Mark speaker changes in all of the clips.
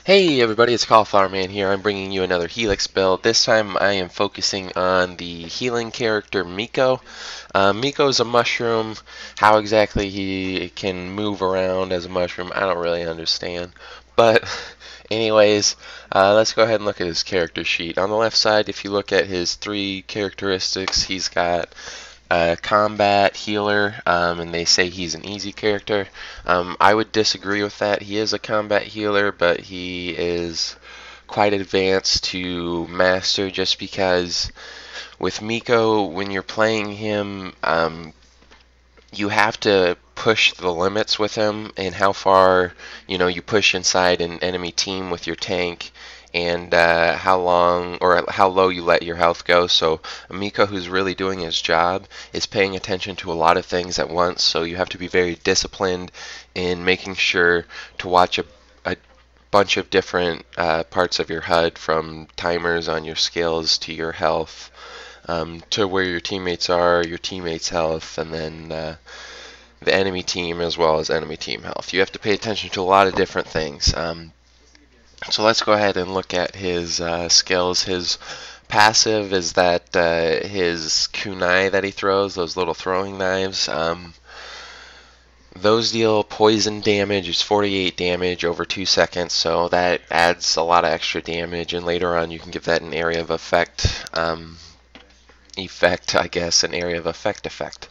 Speaker 1: Hey everybody, it's Cauliflower Man here. I'm bringing you another Helix build. This time I am focusing on the healing character Miko. Miko is a mushroom. How exactly he can move around as a mushroom, I don't really understand. But anyways, let's go ahead and look at his character sheet. On the left side, if you look at his three characteristics, he's got combat healer, and they say he's an easy character. I would disagree with that. He is a combat healer, but he is quite advanced to master just because with Miko, when you're playing him, you have to push the limits with him and how far you push inside an enemy team with your tank and how long or how low you let your health go. So Miko, who's really doing his job, is paying attention to a lot of things at once, so you have to be very disciplined in making sure to watch a bunch of different parts of your HUD, from timers on your skills to your health, to where your teammates are, your teammates' health, and then the enemy team as well as enemy team health. You have to pay attention to a lot of different things. So let's go ahead and look at his skills. His passive is that his kunai that he throws, those little throwing knives, those deal poison damage. It's 48 damage over 2 seconds, so that adds a lot of extra damage, and later on you can give that an area of effect, I guess, an area of effect.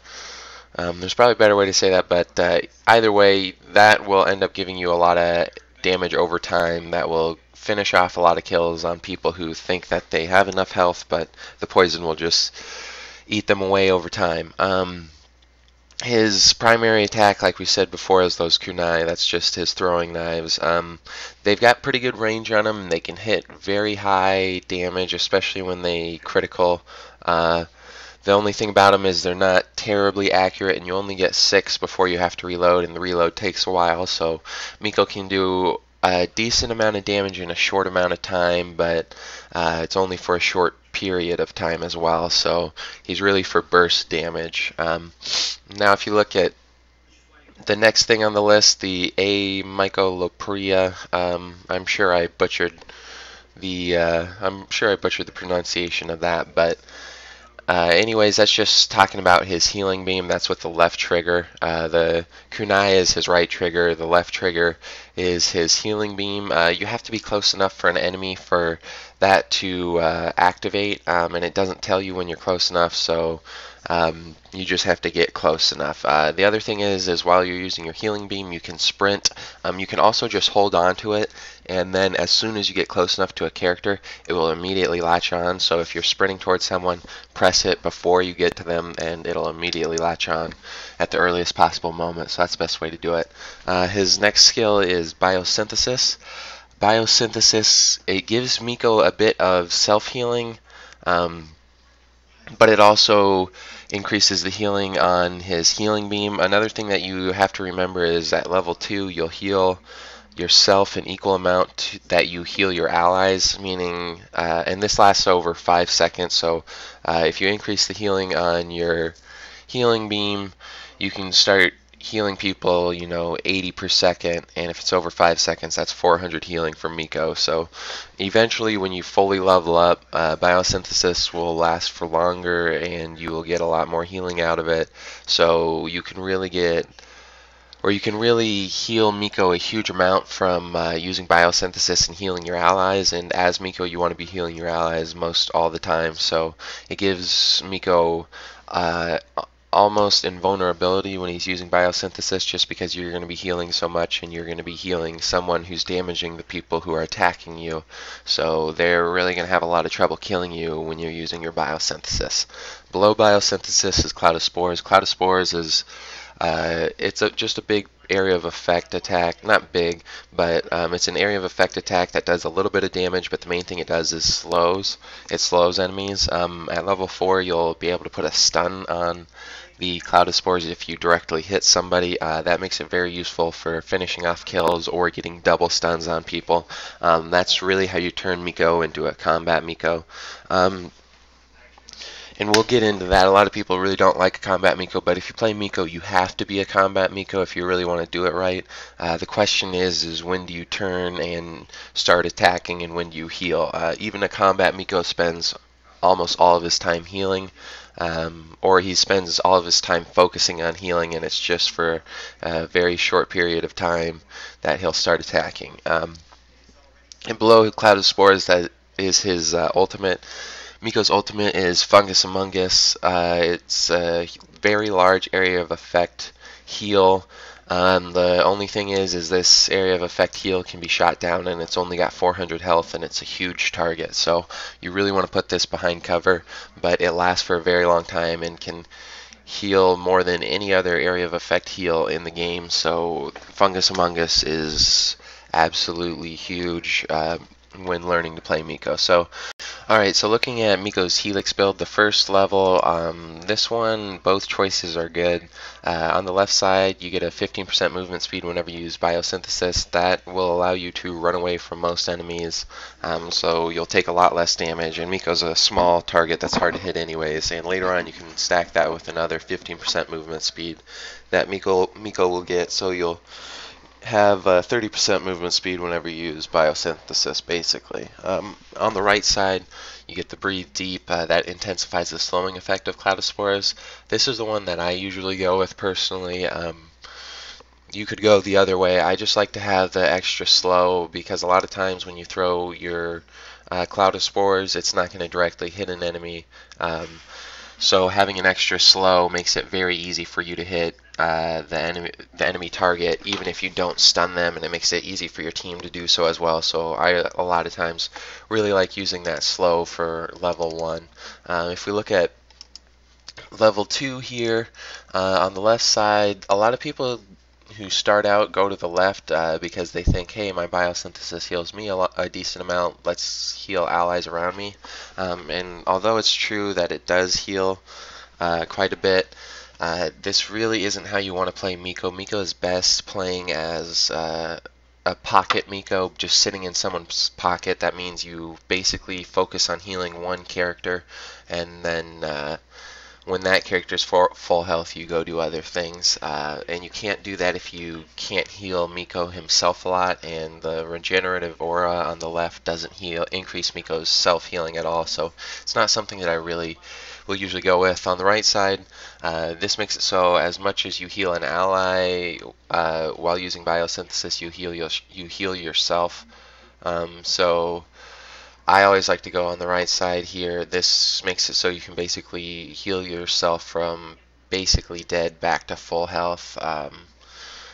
Speaker 1: There's probably a better way to say that, but either way, that will end up giving you a lot of damage over time that will finish off a lot of kills on people who think that they have enough health, but the poison will just eat them away over time. His primary attack, like we said before, is those kunai. That's just his throwing knives. They've got pretty good range on them. They can hit very high damage, especially when they critical. The only thing about them is they're not terribly accurate, and you only get 6 before you have to reload, and the reload takes a while. So Miko can do a decent amount of damage in a short amount of time, but it's only for a short period of time as well. So he's really for burst damage. Now, if you look at the next thing on the list, the A Mycolopria, I'm sure I butchered the pronunciation of that, but anyways, that's just talking about his healing beam. That's with the left trigger. The kunai is his right trigger. The left trigger is his healing beam. You have to be close enough for an enemy for that to activate, and it doesn't tell you when you're close enough, so you just have to get close enough. The other thing is while you're using your healing beam, you can sprint. You can also just hold on to it, and then as soon as you get close enough to a character, it will immediately latch on. So if you're sprinting towards someone, press it before you get to them, and it'll immediately latch on at the earliest possible moment. So that's the best way to do it. His next skill is biosynthesis. Biosynthesis, it gives Miko a bit of self-healing, but it also increases the healing on his healing beam. Another thing that you have to remember is at level 2, you'll heal yourself an equal amount that you heal your allies, meaning, and this lasts over 5 seconds, so if you increase the healing on your healing beam, you can start healing people, 80 per second, and if it's over 5 seconds, that's 400 healing for Miko. So eventually, when you fully level up, biosynthesis will last for longer, and you will get a lot more healing out of it. So you can really heal Miko a huge amount from using biosynthesis and healing your allies. And as Miko, you want to be healing your allies most all the time. So it gives Miko almost invulnerability when he's using biosynthesis, just because you're going to be healing so much, and you're going to be healing someone who's damaging the people who are attacking you. So they're really going to have a lot of trouble killing you when you're using your biosynthesis. Below biosynthesis is Cloud of Spores. Cloud of Spores is just a big area of effect attack. Not big, but it's an area of effect attack that does a little bit of damage, but the main thing it does is slows. It slows enemies. At level 4, you'll be able to put a stun on the Cloud of Spores if you directly hit somebody. That makes it very useful for finishing off kills or getting double stuns on people. That's really how you turn Miko into a combat Miko. And we'll get into that. A lot of people really don't like a combat Miko, but if you play Miko, you have to be a combat Miko if you really want to do it right. The question is when do you turn and start attacking, and when do you heal? Even a combat Miko spends almost all of his time healing, or he spends all of his time focusing on healing, and it's just for a very short period of time that he'll start attacking. And below Cloud of Spores, that is his ultimate. Miko's ultimate is Fungus Among Us. It's a very large area of effect heal. The only thing is this area of effect heal can be shot down, and it's only got 400 health, and it's a huge target. So you really want to put this behind cover, but it lasts for a very long time and can heal more than any other area of effect heal in the game. So Fungus Among Us is absolutely huge when learning to play Miko. So alright, so looking at Miko's Helix build, the first level, this one, both choices are good. On the left side, you get a 15% movement speed whenever you use Biosynthesis. That will allow you to run away from most enemies, so you'll take a lot less damage, and Miko's a small target that's hard to hit anyways, and later on you can stack that with another 15% movement speed that Miko will get, so you'll have 30% movement speed whenever you use Biosynthesis, basically. On the right side, you get the Breathe Deep. That intensifies the slowing effect of Cloud of Spores. This is the one that I usually go with personally. You could go the other way. I just like to have the extra slow, because a lot of times when you throw your Cloud of Spores, it's not going to directly hit an enemy. So having an extra slow makes it very easy for you to hit the enemy target, even if you don't stun them, and it makes it easy for your team to do so as well. So I a lot of times really like using that slow for level 1. If we look at level 2 here, on the left side, a lot of people who start out go to the left because they think, hey, my biosynthesis heals me a decent amount, let's heal allies around me. And although it's true that it does heal quite a bit, this really isn't how you want to play Miko. Miko is best playing as a pocket Miko, just sitting in someone's pocket. That means you basically focus on healing one character, and then when that character's full health, you go do other things. And you can't do that if you can't heal Miko himself a lot, and the regenerative aura on the left doesn't increase Miko's self-healing at all, so it's not something that I really will usually go with. On the right side, this makes it so as much as you heal an ally while using Biosynthesis, you heal yourself. So I always like to go on the right side here. This makes it so you can basically heal yourself from basically dead back to full health.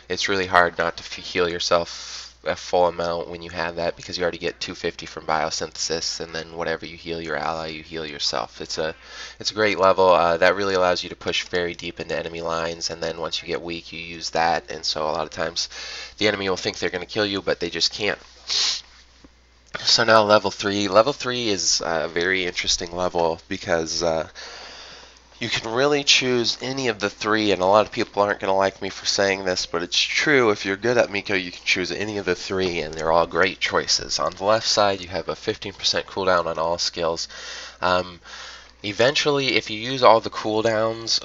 Speaker 1: It's really hard not to heal yourself a full amount when you have that, because you already get 250 from Biosynthesis, and then whatever you heal your ally, you heal yourself. It's a great level that really allows you to push very deep into enemy lines, and then once you get weak, you use that, and so a lot of times the enemy will think they're going to kill you, but they just can't. So now level 3. Level 3 is a very interesting level because you can really choose any of the 3, and a lot of people aren't going to like me for saying this, but it's true. If you're good at Miko, you can choose any of the 3, and they're all great choices. On the left side, you have a 15% cooldown on all skills. Eventually, if you use all the cooldowns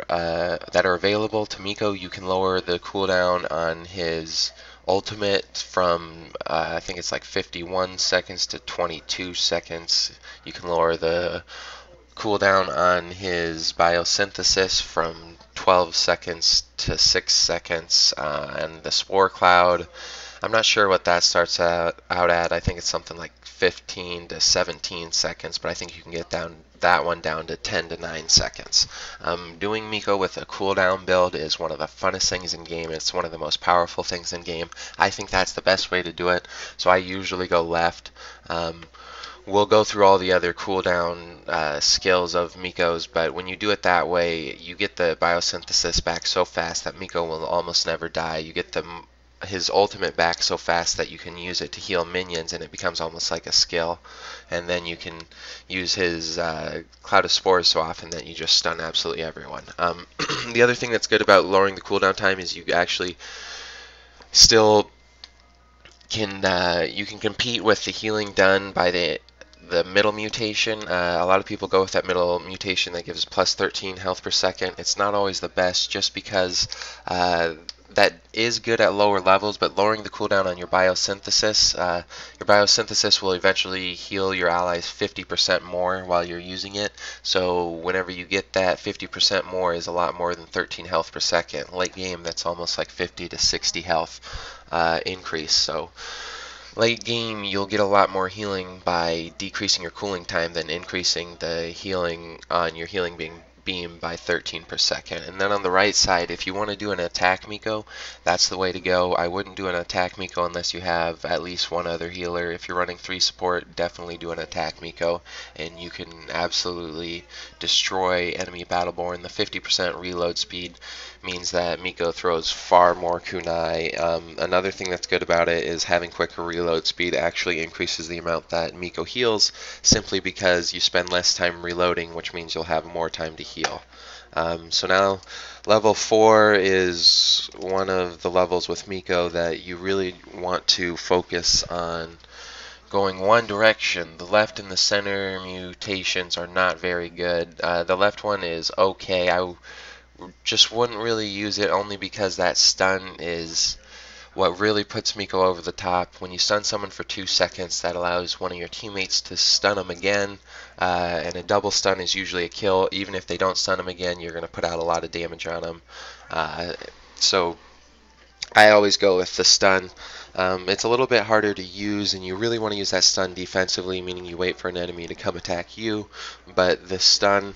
Speaker 1: that are available to Miko, you can lower the cooldown on his ultimate from I think it's like 51 seconds to 22 seconds. You can lower the cooldown on his biosynthesis from 12 seconds to 6 seconds, and the spore cloud, I'm not sure what that starts out at. I think it's something like 15 to 17 seconds, but I think you can get that one down to 10 to 9 seconds. Doing Miko with a cooldown build is one of the funnest things in game. It's one of the most powerful things in game. I think that's the best way to do it, so I usually go left. We'll go through all the other cooldown skills of Miko's, but when you do it that way, you get the biosynthesis back so fast that Miko will almost never die. You get his ultimate back so fast that you can use it to heal minions, and it becomes almost like a skill. And then you can use his Cloud of Spores so often that you just stun absolutely everyone. The other thing that's good about lowering the cooldown time is you actually still can compete with the healing done by the the middle mutation. A lot of people go with that middle mutation that gives plus 13 health per second. It's not always the best just because that is good at lower levels, but lowering the cooldown on your biosynthesis will eventually heal your allies 50% more while you're using it. So whenever you get that, 50% more is a lot more than 13 health per second. Late game, that's almost like 50 to 60 health increase. So late game, you'll get a lot more healing by decreasing your cooling time than increasing the healing on your healing beam by 13 per second. And then on the right side, if you want to do an attack Miko, that's the way to go. I wouldn't do an attack Miko unless you have at least one other healer. If you're running 3 support, definitely do an attack Miko, and you can absolutely destroy enemy Battleborn. The 50% reload speed means that Miko throws far more kunai. Another thing that's good about it is having quicker reload speed actually increases the amount that Miko heals, simply because you spend less time reloading, which means you'll have more time to heal. So now level 4 is one of the levels with Miko that you really want to focus on going one direction. The left and the center mutations are not very good. The left one is okay. I just wouldn't really use it, only because that stun is what really puts Miko over the top. When you stun someone for 2 seconds, that allows one of your teammates to stun them again, and a double stun is usually a kill. Even if they don't stun them again, you're going to put out a lot of damage on them. So I always go with the stun. It's a little bit harder to use, and you really want to use that stun defensively, meaning you wait for an enemy to come attack you, but the stun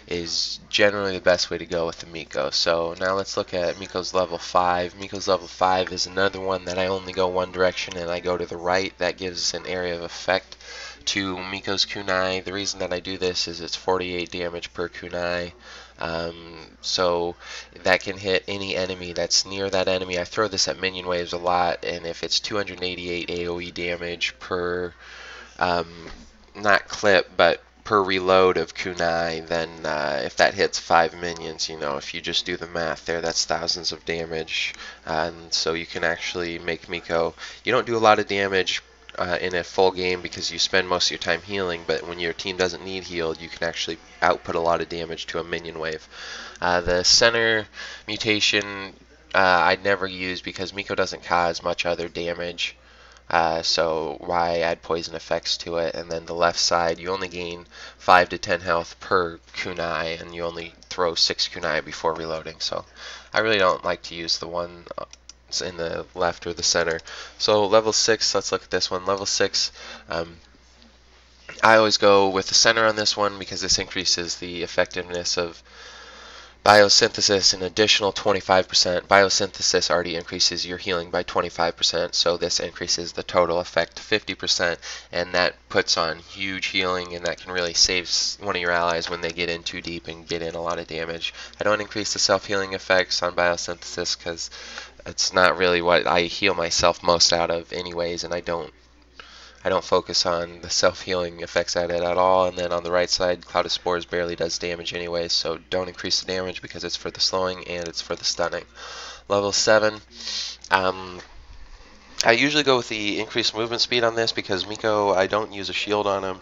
Speaker 1: is generally the best way to go with the Miko. So now let's look at Miko's level 5. Miko's level 5 is another one that I only go one direction and I go to the right. That gives an area of effect to Miko's kunai. The reason that I do this is it's 48 damage per kunai. So that can hit any enemy that's near that enemy. I throw this at minion waves a lot, and if it's 288 AoE damage per, not clip, but per reload of kunai, then if that hits 5 minions, if you just do the math there, that's thousands of damage. And so you can actually make Miko, you don't do a lot of damage in a full game because you spend most of your time healing, but when your team doesn't need healed, you can actually output a lot of damage to a minion wave. The center mutation I'd never use because Miko doesn't cause much other damage. So why add poison effects to it? And then the left side, you only gain 5 to 10 health per kunai, and you only throw 6 kunai before reloading. So I really don't like to use the one in the left or the center. So level 6, let's look at this one. Level 6, I always go with the center on this one because this increases the effectiveness of biosynthesis an additional 25%. Biosynthesis already increases your healing by 25%, so this increases the total effect to 50%, and that puts on huge healing, and that can really save one of your allies when they get in too deep and get in a lot of damage. I don't increase the self-healing effects on biosynthesis because it's not really what I heal myself most out of anyways, and I don't focus on the self-healing effects at it at all. And then on the right side, Cloud of Spores barely does damage anyway, so don't increase the damage because it's for the slowing and it's for the stunning. Level 7, I usually go with the increased movement speed on this because Miko, I don't use a shield on him.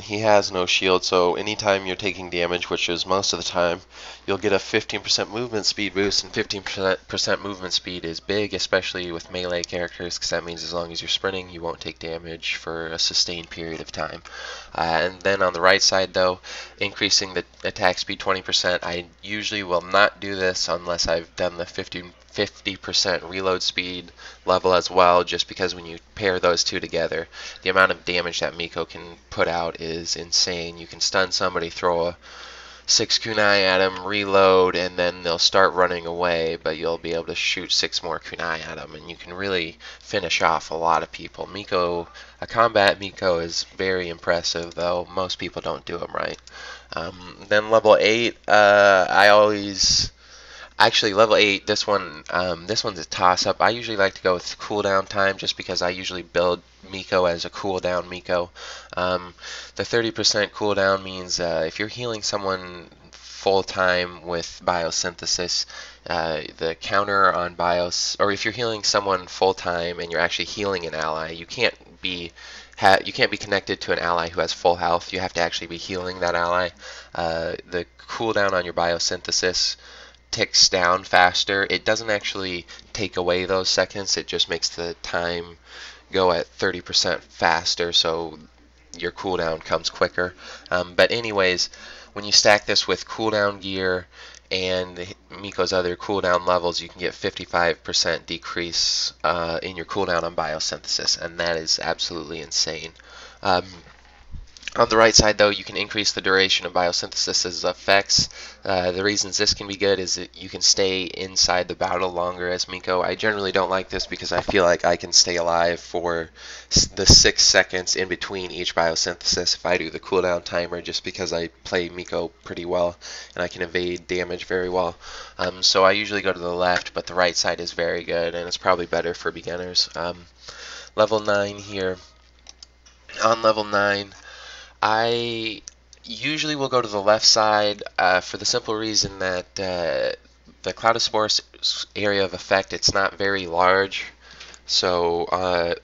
Speaker 1: He has no shield, so anytime you're taking damage, which is most of the time, you'll get a 15% movement speed boost, and 15% movement speed is big, especially with melee characters, because that means as long as you're sprinting, you won't take damage for a sustained period of time. And then on the right side, though, increasing the attack speed 20%, I usually will not do this unless I've done the 50% reload speed level as well, just because when you pair those two together, the amount of damage that Miko can put out is insane. You can stun somebody, throw a 6 kunai at them, reload, and then they'll start running away, but you'll be able to shoot 6 more kunai at them, and you can really finish off a lot of people. Miko, a combat Miko is very impressive, though most people don't do him right. Then level 8, Actually, level 8, this one's a toss-up. I usually like to go with cooldown time just because I usually build Miko as a cooldown Miko. The 30% cooldown means if you're healing someone full-time with biosynthesis, the counter on or if you're healing someone full-time and you're actually healing an ally, you can't you can't be connected to an ally who has full health. You have to actually be healing that ally. The cooldown on your biosynthesis ticks down faster. It doesn't actually take away those seconds. It just makes the time go at 30% faster, so your cooldown comes quicker. But anyways, when you stack this with cooldown gear and Miko's other cooldown levels, you can get 55% decrease in your cooldown on biosynthesis, and that is absolutely insane. On the right side, though, you can increase the duration of biosynthesis's effects. The reasons this can be good is that you can stay inside the battle longer as Miko. I generally don't like this because I feel like I can stay alive for the 6 seconds in between each biosynthesis if I do the cooldown timer, just because I play Miko pretty well and I can evade damage very well. So I usually go to the left, but the right side is very good, and it's probably better for beginners. Level 9 here. On level 9, I usually will go to the left side for the simple reason that the Cloud of Spores area of effect, it's not very large, so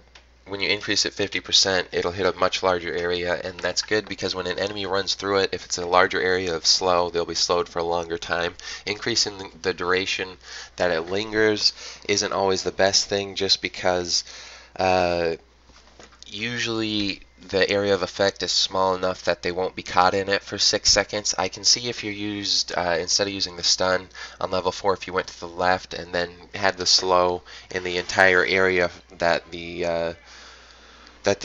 Speaker 1: when you increase it 50%, it'll hit a much larger area, and that's good because when an enemy runs through it, if it's a larger area of slow, they'll be slowed for a longer time. Increasing the duration that it lingers isn't always the best thing, just because usually the area of effect is small enough that they won't be caught in it for 6 seconds. I can see if you're used, instead of using the stun on level 4, if you went to the left and then had the slow in the entire area that the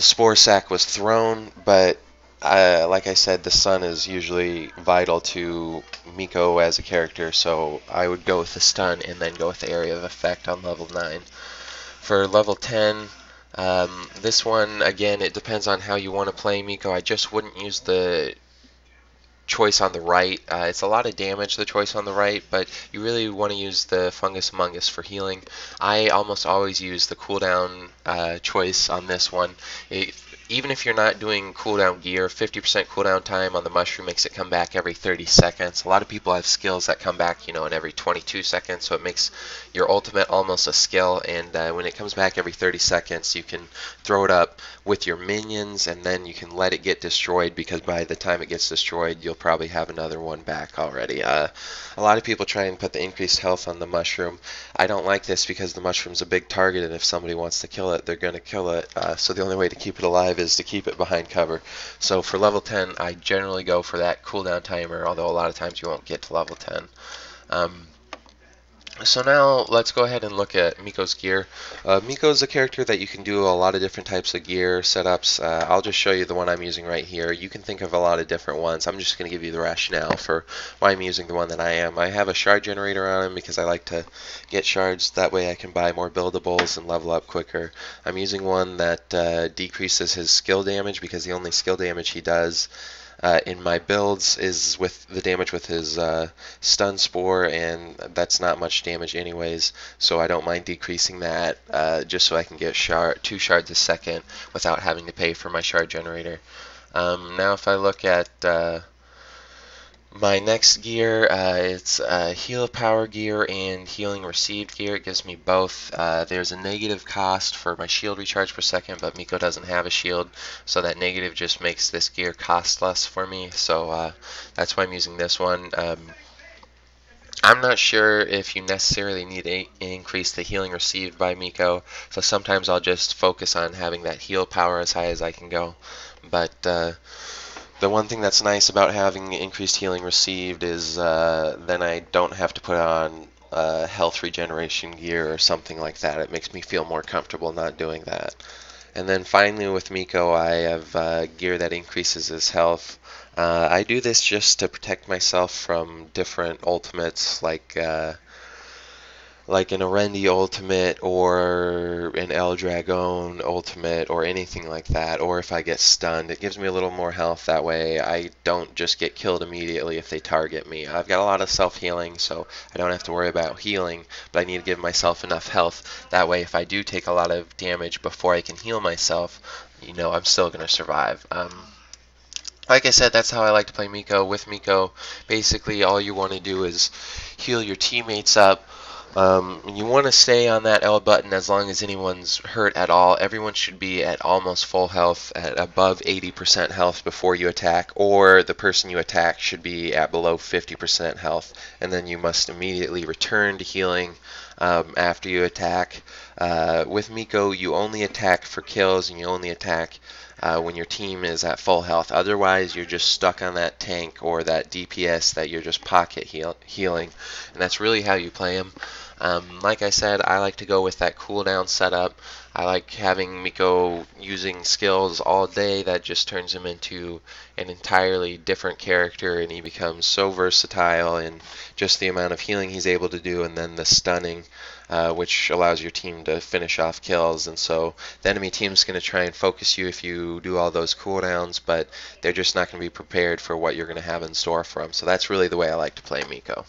Speaker 1: spore sack was thrown, but like I said, the stun is usually vital to Miko as a character, so I would go with the stun and then go with the area of effect on level 9. For level 10, this one, again, it depends on how you want to play Miko. I just wouldn't use the choice on the right. It's a lot of damage, the choice on the right, but you really want to use the Fungus Mungus for healing. I almost always use the cooldown choice on this one. Even if you're not doing cooldown gear, 50% cooldown time on the mushroom makes it come back every 30 seconds. A lot of people have skills that come back, in every 22 seconds, so it makes your ultimate almost a skill, and when it comes back every 30 seconds, you can throw it up with your minions, and then you can let it get destroyed, because by the time it gets destroyed, you'll probably have another one back already. A lot of people try and put the increased health on the mushroom. I don't like this because the mushroom's a big target, and if somebody wants to kill it, they're going to kill it, so the only way to keep it alive is to keep it behind cover. So for level 10, I generally go for that cooldown timer, although a lot of times you won't get to level 10. So now let's go ahead and look at Miko's gear. Miko's a character that you can do a lot of different types of gear setups. I'll just show you the one I'm using right here. You can think of a lot of different ones. I'm just going to give you the rationale for why I'm using the one that I am. I have a shard generator on him because I like to get shards. That way I can buy more buildables and level up quicker. I'm using one that decreases his skill damage, because the only skill damage he does in my builds is with the damage with his stun spore, and that's not much damage anyways, so I don't mind decreasing that just so I can get 2 shards a second without having to pay for my shard generator. Now if I look at my next gear, it's heal power gear and healing received gear. It gives me both. There's a negative cost for my shield recharge per second, but Miko doesn't have a shield, so that negative just makes this gear cost less for me, so that's why I'm using this one. I'm not sure if you necessarily need to increase the healing received by Miko, so sometimes I'll just focus on having that heal power as high as I can go, but the one thing that's nice about having increased healing received is then I don't have to put on health regeneration gear or something like that. It makes me feel more comfortable not doing that. And then finally with Miko, I have gear that increases his health. I do this just to protect myself from different ultimates, like an Arendi ultimate or an Eldragon ultimate or anything like that, or if I get stunned. It gives me a little more health, that way I don't just get killed immediately if they target me. I've got a lot of self-healing, so I don't have to worry about healing, but I need to give myself enough health. That way if I do take a lot of damage before I can heal myself, I'm still going to survive. Like I said, that's how I like to play Miko. With Miko, basically all you want to do is heal your teammates up, You want to stay on that L button as long as anyone's hurt at all. Everyone should be at almost full health, at above 80% health before you attack, or the person you attack should be at below 50% health, and then you must immediately return to healing after you attack. With Miko, you only attack for kills, and you only attack when your team is at full health. Otherwise, you're just stuck on that tank or that DPS that you're just pocket healing, and that's really how you play him. Like I said, I like to go with that cooldown setup. I like having Miko using skills all day. That just turns him into an entirely different character, and he becomes so versatile in just the amount of healing he's able to do, and then the stunning, which allows your team to finish off kills. And so the enemy team's going to try and focus you if you do all those cooldowns, but they're just not going to be prepared for what you're going to have in store for them. So that's really the way I like to play Miko.